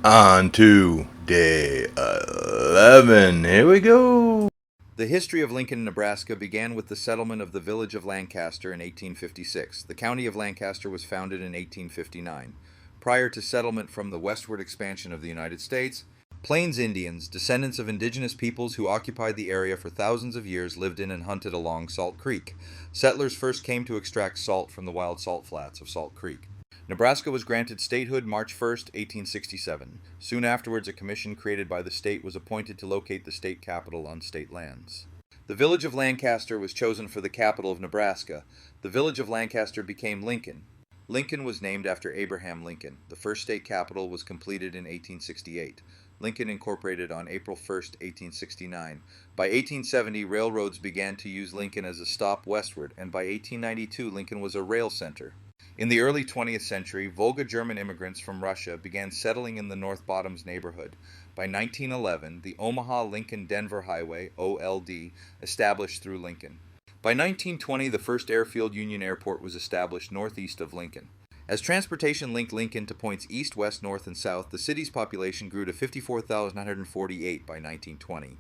On to day 11. Here we go. The history of Lincoln, Nebraska began with the settlement of the village of Lancaster in 1856. The county of Lancaster was founded in 1859. Prior to settlement from the westward expansion of the United States, Plains Indians, descendants of indigenous peoples who occupied the area for thousands of years, lived in and hunted along Salt Creek. Settlers first came to extract salt from the wild salt flats of Salt Creek. Nebraska was granted statehood March 1st, 1867. Soon afterwards, a commission created by the state was appointed to locate the state capital on state lands. The village of Lancaster was chosen for the capital of Nebraska. The village of Lancaster became Lincoln. Lincoln was named after Abraham Lincoln. The first state capital was completed in 1868. Lincoln incorporated on April 1st, 1869. By 1870, railroads began to use Lincoln as a stop westward, and by 1892, Lincoln was a rail center. In the early 20th century, Volga German immigrants from Russia began settling in the North Bottoms neighborhood. By 1911, the Omaha-Lincoln-Denver Highway, OLD, established through Lincoln. By 1920, the first Airfield Union Airport was established northeast of Lincoln. As transportation linked Lincoln to points east, west, north, and south, the city's population grew to 54,948 by 1920.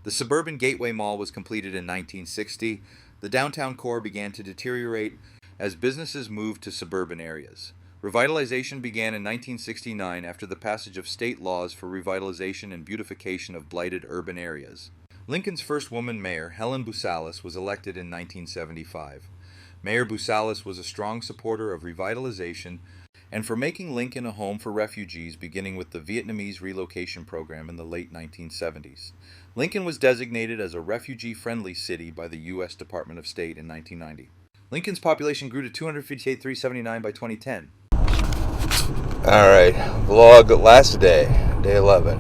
The suburban Gateway Mall was completed in 1960. The downtown core began to deteriorate as businesses moved to suburban areas. Revitalization began in 1969 after the passage of state laws for revitalization and beautification of blighted urban areas. Lincoln's first woman mayor, Helen Busalis, was elected in 1975. Mayor Busalis was a strong supporter of revitalization and for making Lincoln a home for refugees, beginning with the Vietnamese relocation program in the late 1970s. Lincoln was designated as a refugee-friendly city by the U.S. Department of State in 1990. Lincoln's population grew to 258,379 by 2010. Alright, vlog last day 11.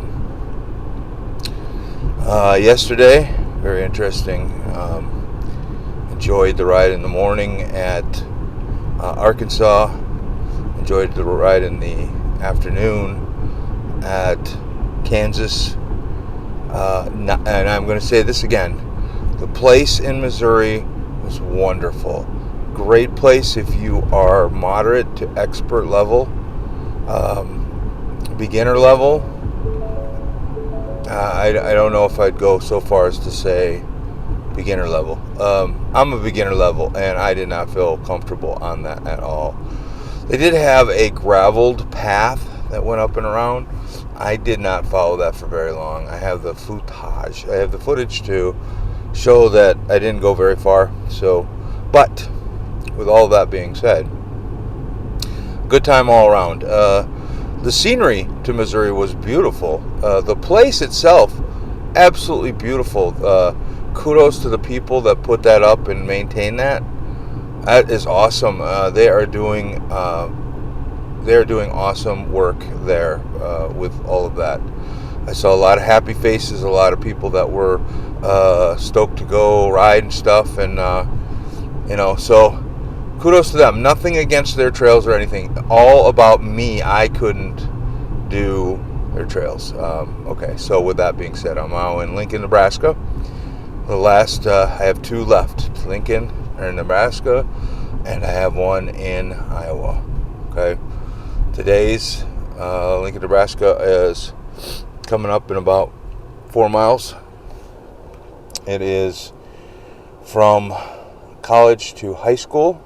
Yesterday, very interesting. Enjoyed the ride in the morning at Arkansas. Enjoyed the ride in the afternoon at Kansas. And I'm going to say this again. The place in Missouri was wonderful. Great place if you are moderate to expert level. Beginner level, I don't know if I'd go so far as to say beginner level. I'm a beginner level, and I did not feel comfortable on that at all. They did have a graveled path that went up and around. I did not follow that for very long. I have the footage. I have the footage to show that I didn't go very far. So, but with all that being said, good time all around. The scenery to Missouri was beautiful. The place itself, absolutely beautiful. Kudos to the people that put that up and maintain that. That is awesome. They are doing awesome work there with all of that. I saw a lot of happy faces, a lot of people that were stoked to go ride and stuff, and so kudos to them. Nothing against their trails or anything. All about me. I couldn't do their trails. Okay, so with that being said, I'm now in Lincoln, Nebraska. The last, I have two left. Lincoln, or Nebraska, and I have one in Iowa. Okay. Today's Lincoln, Nebraska is coming up in about 4 miles. It is from college to high school.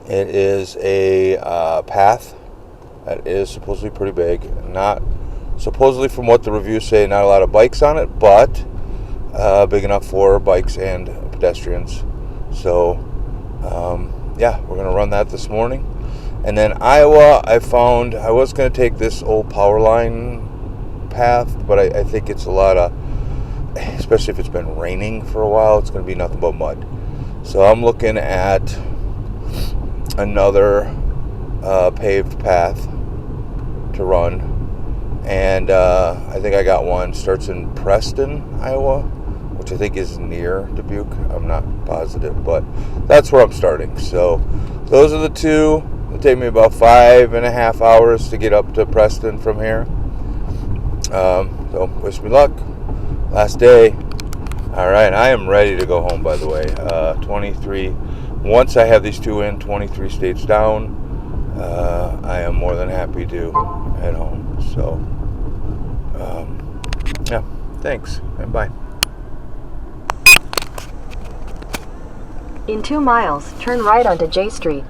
It is a path that is supposedly pretty big. Not supposedly, from what the reviews say, not a lot of bikes on it, but big enough for bikes and pedestrians. So, yeah, we're going to run that this morning. And then Iowa, I found I was going to take this old power line path, but I think it's a lot of, especially if it's been raining for a while, it's going to be nothing but mud. So I'm looking at another paved path to run, and I think I got one. Starts in Preston, Iowa, which I think is near Dubuque. I'm not positive, but that's where I'm starting. So those are the two. It'll take me about 5.5 hours to get up to Preston from here. So wish me luck. Last day. All right, I am ready to go home, by the way. 23. Once I have these two in, 23 states down. I am more than happy to head home. So, yeah, thanks, and bye. In 2 miles, turn right onto J Street.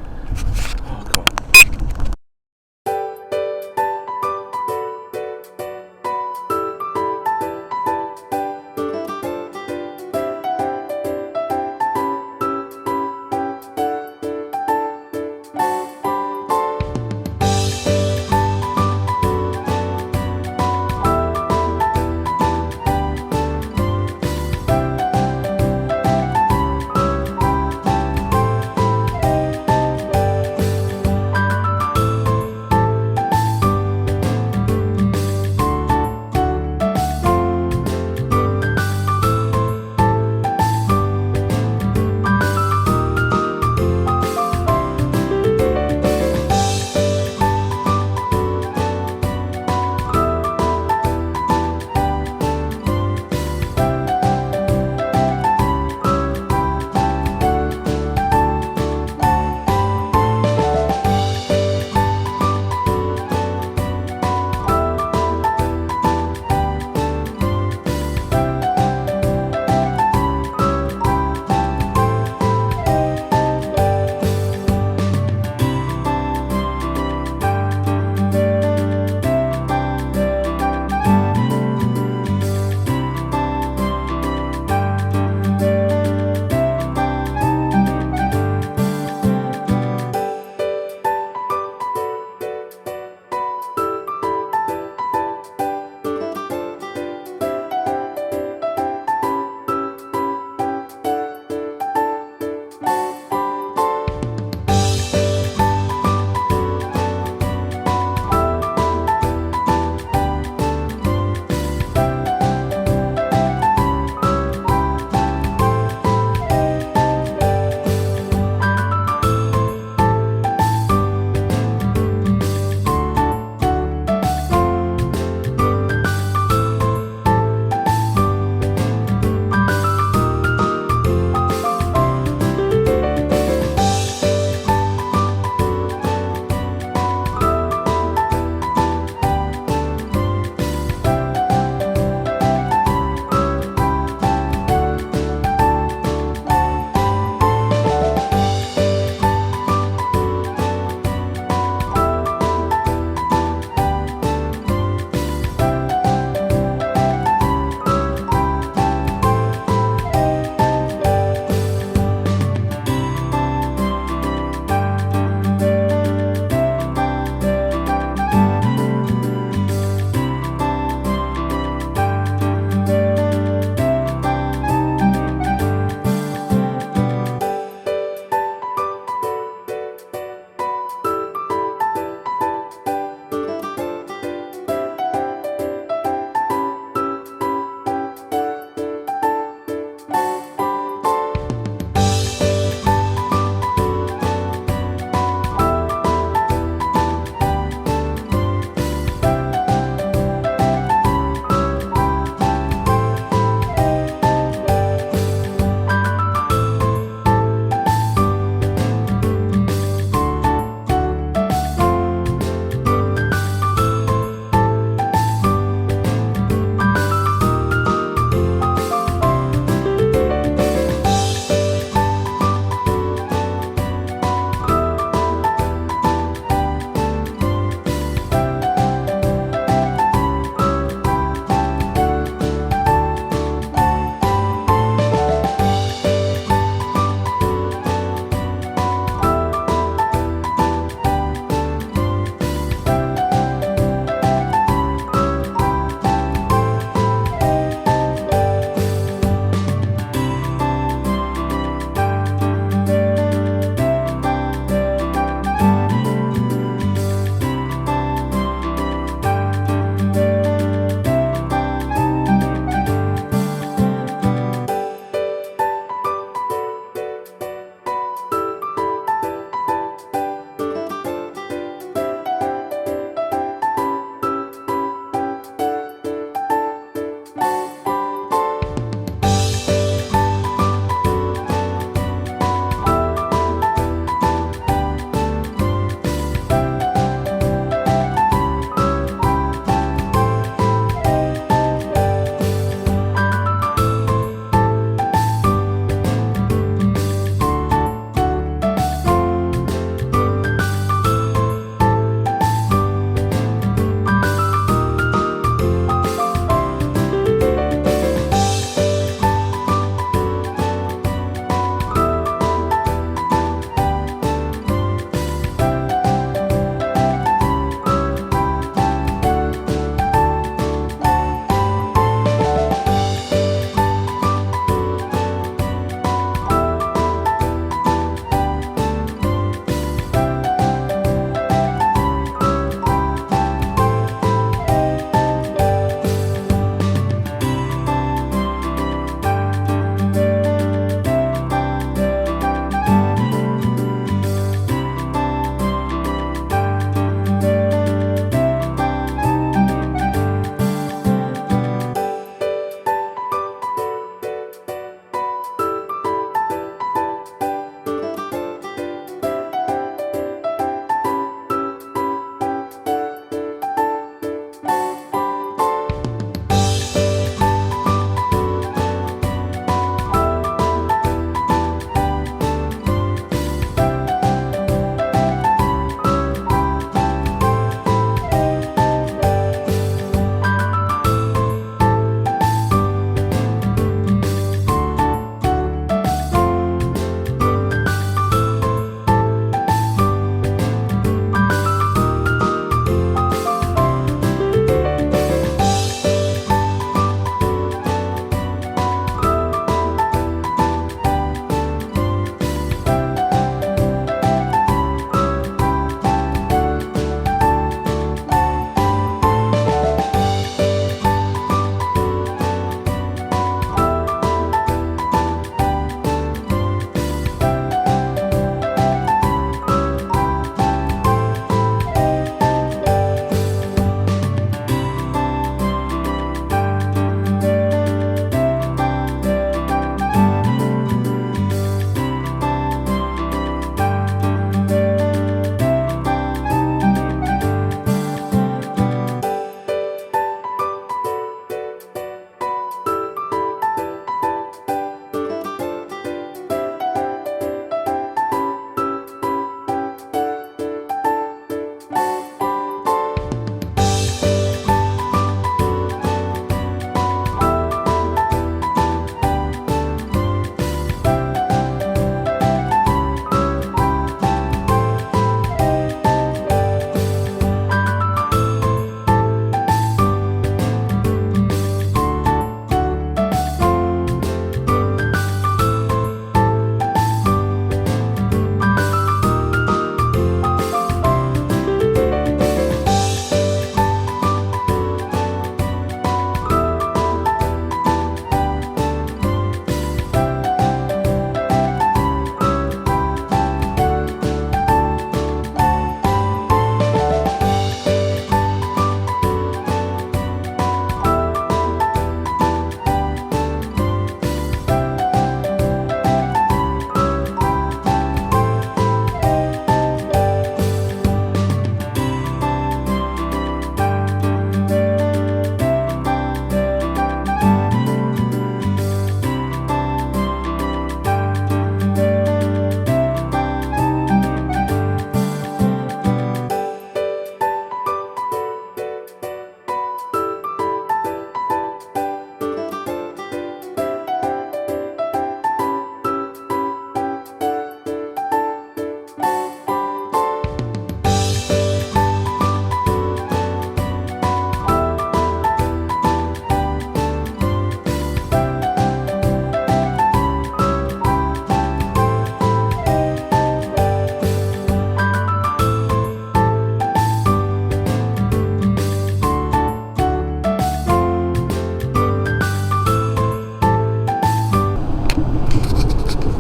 Oh, come on.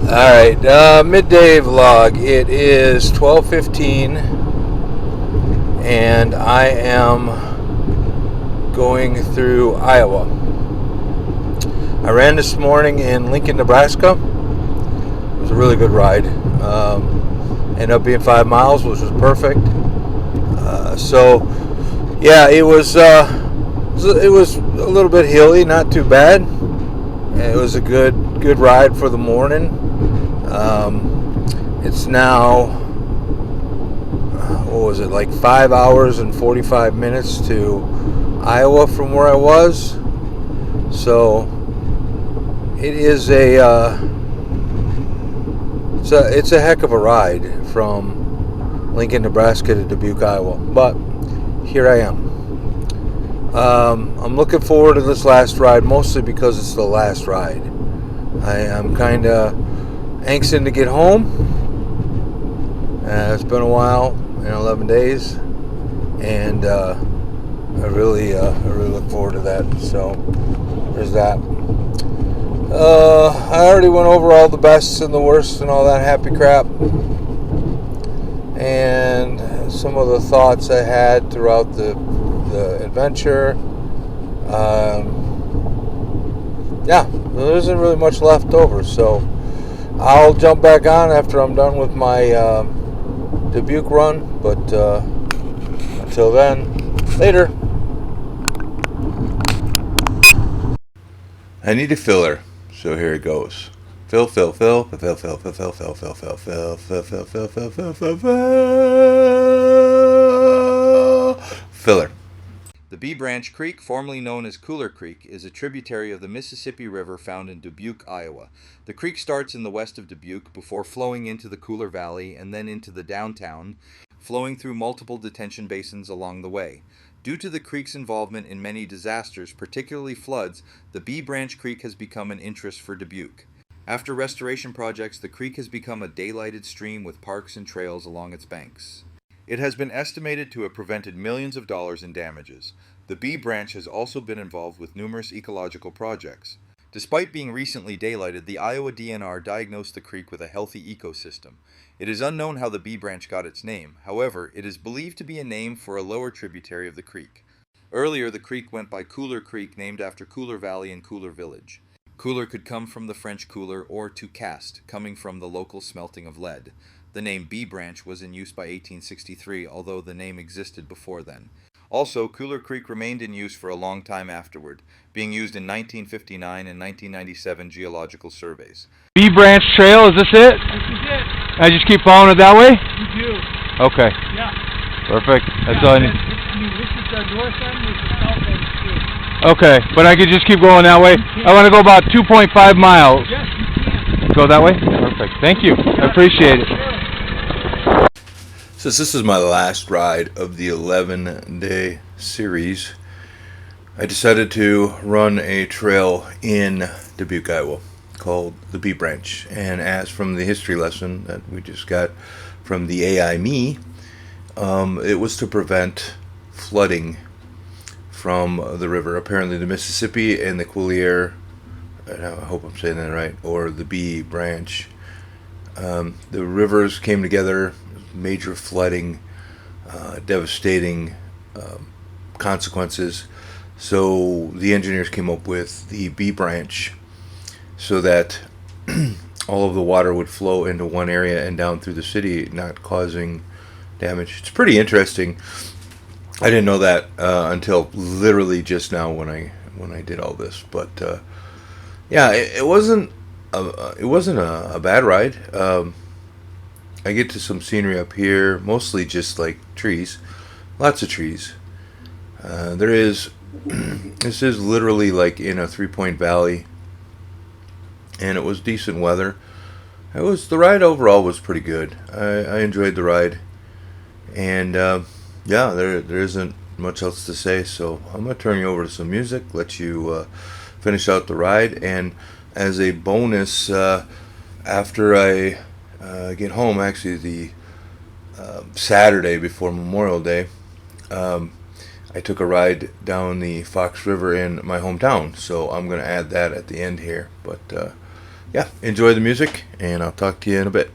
Alright, midday vlog. It is 12:15 and I am going through Iowa. I ran this morning in Lincoln, Nebraska. It was a really good ride. Ended up being 5 miles, which was perfect. It was a little bit hilly, not too bad. It was a good ride for the morning. It's now, what was it, like 5 hours and 45 minutes to Iowa from where I was. So it is it's a heck of a ride from Lincoln, Nebraska to Dubuque, Iowa. But here I am. I'm looking forward to this last ride, mostly because it's the last ride. I am kind of anxious to get home. It's been a while, 11 days, and I really look forward to that. So there's that. I already went over all the bests and the worsts and all that happy crap, and some of the thoughts I had throughout the adventure. There isn't really much left over, so I'll jump back on after I'm done with my Dubuque run, but until then, later. I need a filler, so here it goes. Fill. Filler. The Bee Branch Creek, formerly known as Couler Creek, is a tributary of the Mississippi River found in Dubuque, Iowa. The creek starts in the west of Dubuque before flowing into the Couler Valley and then into the downtown, flowing through multiple detention basins along the way. Due to the creek's involvement in many disasters, particularly floods, the Bee Branch Creek has become an interest for Dubuque. After restoration projects, the creek has become a daylighted stream with parks and trails along its banks. It has been estimated to have prevented millions of dollars in damages. The Bee Branch has also been involved with numerous ecological projects. Despite being recently daylighted, the Iowa DNR diagnosed the creek with a healthy ecosystem. It is unknown how the Bee Branch got its name. However, it is believed to be a name for a lower tributary of the creek. Earlier, the creek went by Couler Creek, named after Couler Valley and Couler Village. Couler could come from the French couler or to cast, coming from the local smelting of lead. The name Bee Branch was in use by 1863, although the name existed before then. Also, Couler Creek remained in use for a long time afterward, being used in 1959 and 1997 geological surveys. Bee Branch Trail, is this it? This is it. I just keep following it that way? You do. Okay. Yeah. Perfect. That's all I need. This is the north end, this is the south end too. Okay, but I could just keep going that way. I want to go about 2.5 miles. Yes, you can. Go that way? Perfect. Thank you. I appreciate it. Since this is my last ride of the 11-day series, I decided to run a trail in Dubuque, Iowa, called the Bee Branch. And as from the history lesson that we just got from the AI Me, it was to prevent flooding from the river. Apparently the Mississippi and the Coulier, I hope I'm saying that right, or the Bee Branch, the rivers came together, major flooding, devastating consequences. So the engineers came up with the Bee Branch so that all of the water would flow into one area and down through the city, not causing damage. It's pretty interesting. I didn't know that until literally just now when I did all this. But it wasn't a bad ride. I get to some scenery up here, mostly just like trees, lots of trees. This is literally like in a 3-point valley, and it was decent weather. The ride overall was pretty good. I enjoyed the ride, and there isn't much else to say. So I'm gonna turn you over to some music, let you finish out the ride, and as a bonus, after I get home, actually the Saturday before Memorial Day, I took a ride down the Fox River in my hometown, so I'm going to add that at the end here. But yeah, enjoy the music, and I'll talk to you in a bit.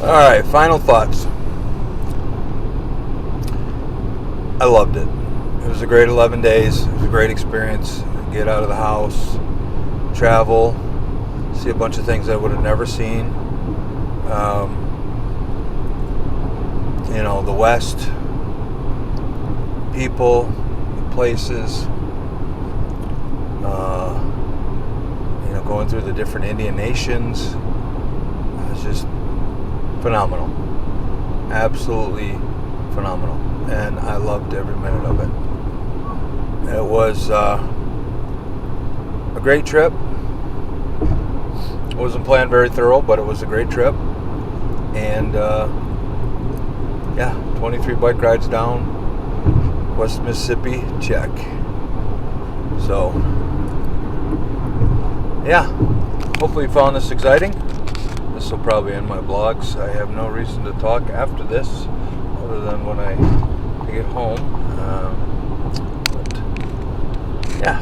All right, final thoughts. I loved it. It was a great 11 days. It was a great experience. Get out of the house, travel, see a bunch of things I would have never seen. The West, people, places, going through the different Indian nations. It was just phenomenal. Absolutely phenomenal. And I loved every minute of it. It was a great trip. It wasn't planned very thorough, but it was a great trip. And 23 bike rides down West Mississippi, check. So, hopefully you found this exciting. This will probably end my vlogs. I have no reason to talk after this, other than when I get home.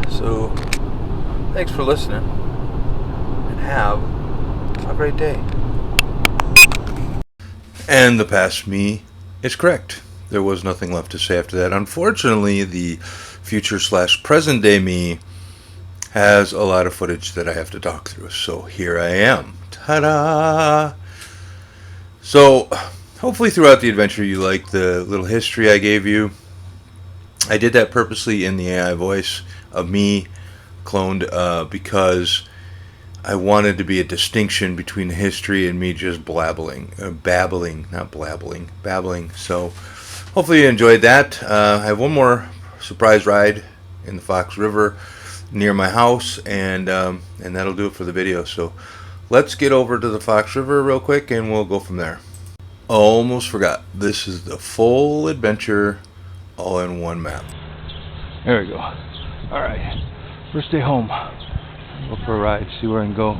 So thanks for listening, and have a great day. And the past me is correct. There was nothing left to say after that. Unfortunately, the future/present day me has a lot of footage that I have to talk through. So here I am. Ta-da! So hopefully throughout the adventure you liked the little history I gave you. I did that purposely in the AI voice of me cloned because I wanted to be a distinction between the history and me just babbling. So hopefully you enjoyed that. I have one more surprise ride in the Fox River near my house, and that'll do it for the video. So let's get over to the Fox River real quick and we'll go from there. Almost forgot, this is the full adventure all in one map. There we go. Alright, first day home. Go for a ride, see where I can go.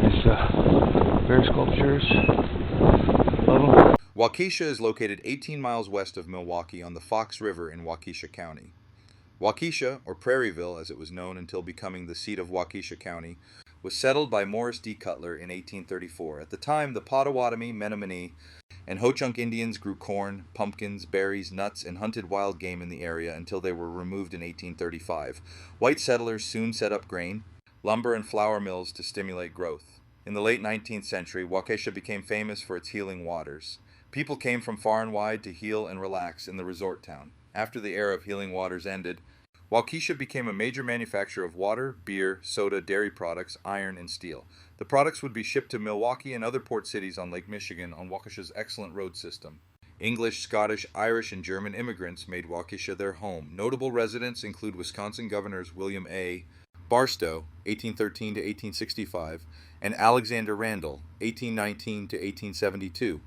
Nice bear sculptures. Love them. Waukesha is located 18 miles west of Milwaukee on the Fox River in Waukesha County. Waukesha, or Prairieville as it was known until becoming the seat of Waukesha County, was settled by Morris D. Cutler in 1834. At the time, the Potawatomi, Menominee, and Ho-Chunk Indians grew corn, pumpkins, berries, nuts, and hunted wild game in the area until they were removed in 1835. White settlers soon set up grain, lumber, and flour mills to stimulate growth. In the late 19th century, Waukesha became famous for its healing waters. People came from far and wide to heal and relax in the resort town. After the era of healing waters ended, Waukesha became a major manufacturer of water, beer, soda, dairy products, iron, and steel. The products would be shipped to Milwaukee and other port cities on Lake Michigan on Waukesha's excellent road system. English, Scottish, Irish, and German immigrants made Waukesha their home. Notable residents include Wisconsin Governors William A. Barstow, 1813 to 1865, and Alexander Randall, 1819 to 1872.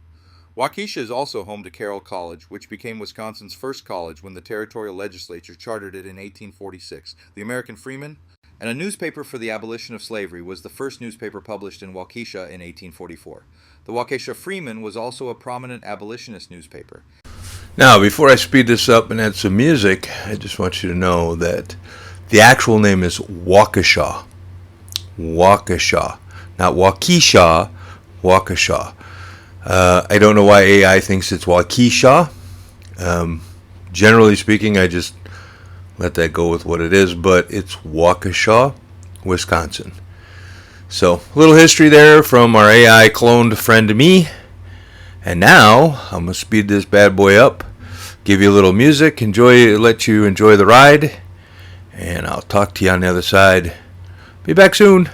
Waukesha is also home to Carroll College, which became Wisconsin's first college when the territorial legislature chartered it in 1846. The American Freeman, and a newspaper for the abolition of slavery, was the first newspaper published in Waukesha in 1844. The Waukesha Freeman was also a prominent abolitionist newspaper. Now, before I speed this up and add some music, I just want you to know that the actual name is Waukesha. Waukesha. Not Waukesha, Waukesha. I don't know why AI thinks it's Waukesha. Generally speaking, I just let that go with what it is, but it's Waukesha, Wisconsin. So, a little history there from our AI cloned friend me. And now, I'm going to speed this bad boy up, give you a little music, let you enjoy the ride, and I'll talk to you on the other side. Be back soon.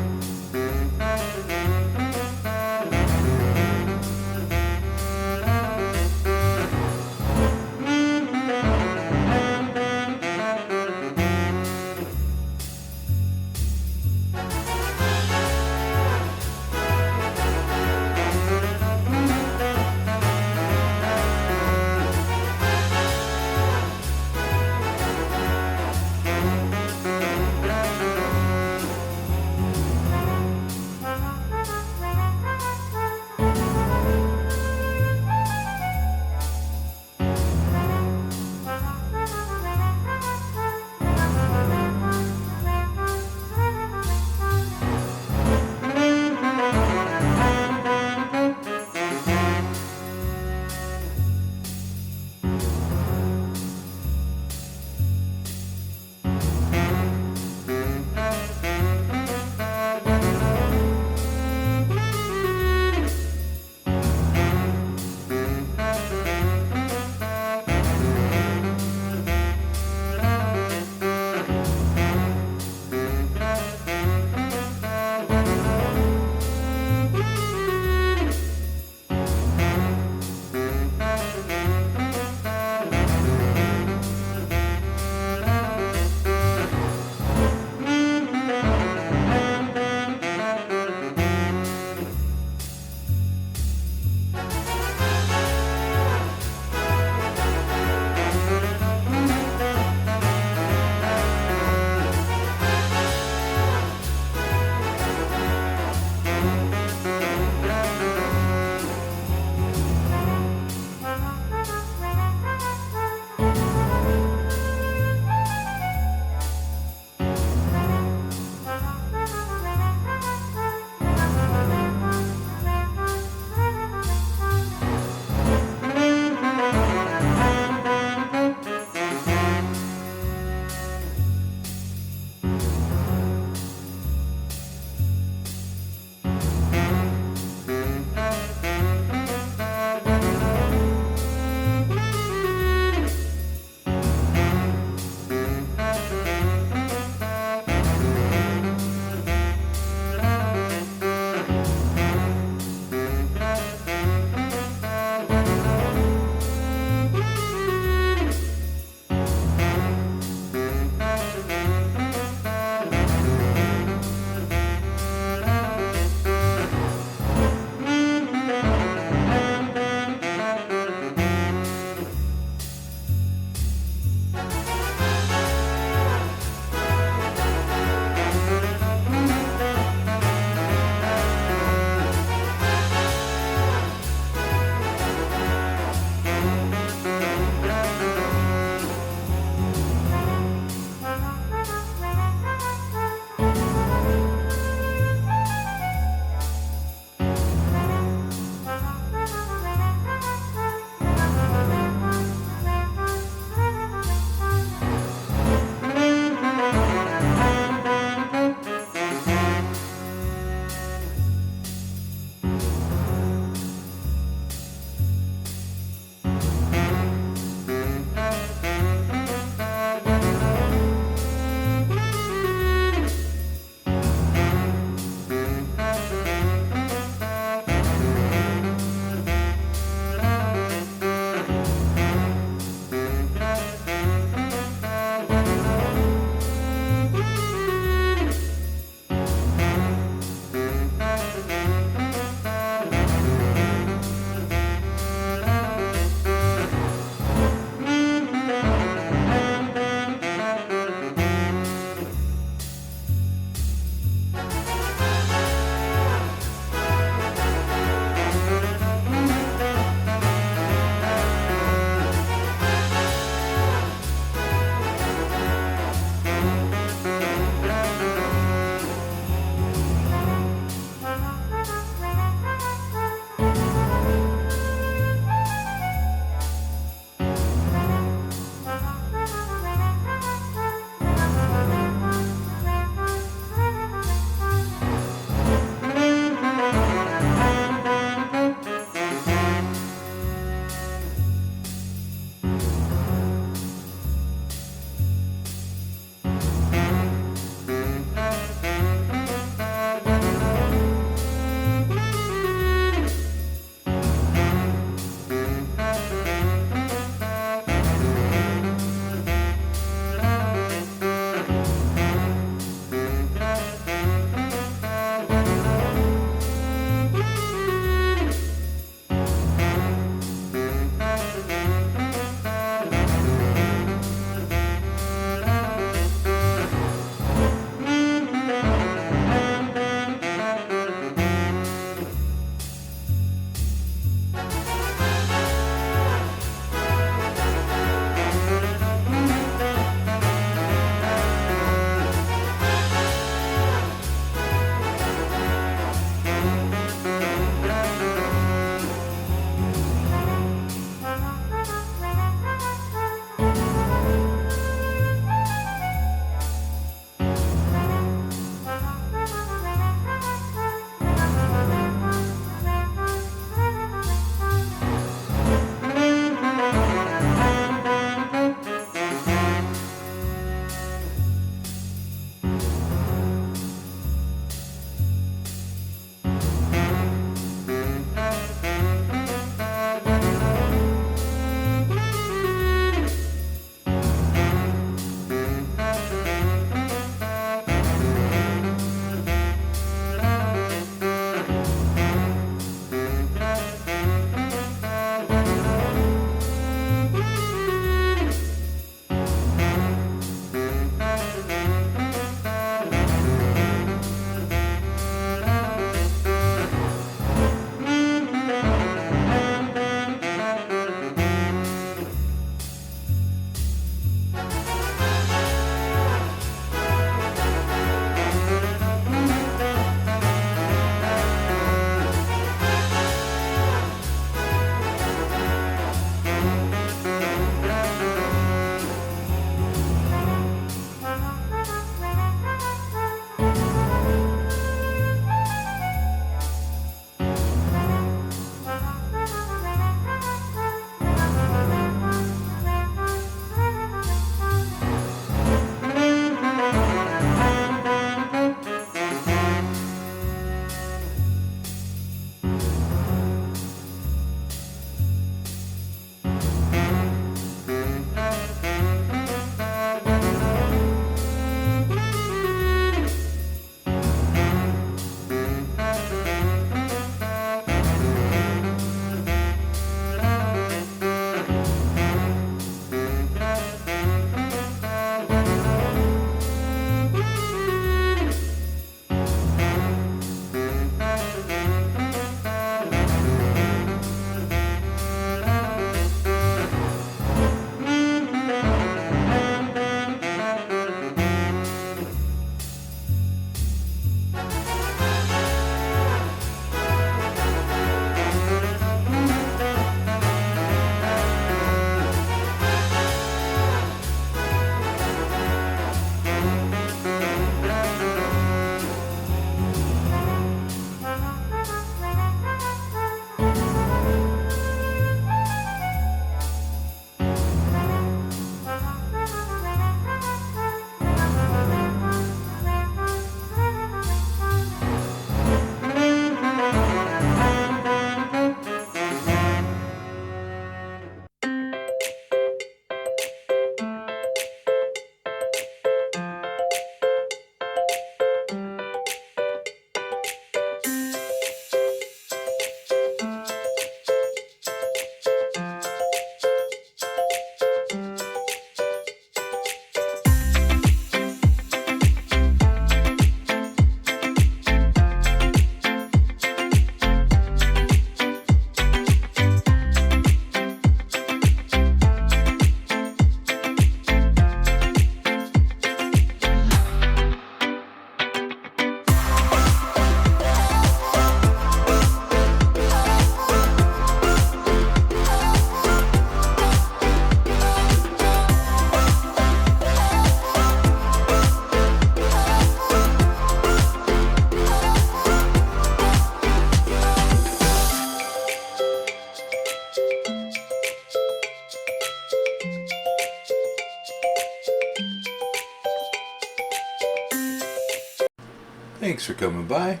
Thanks for coming by.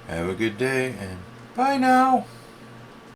Have a good day, and bye now.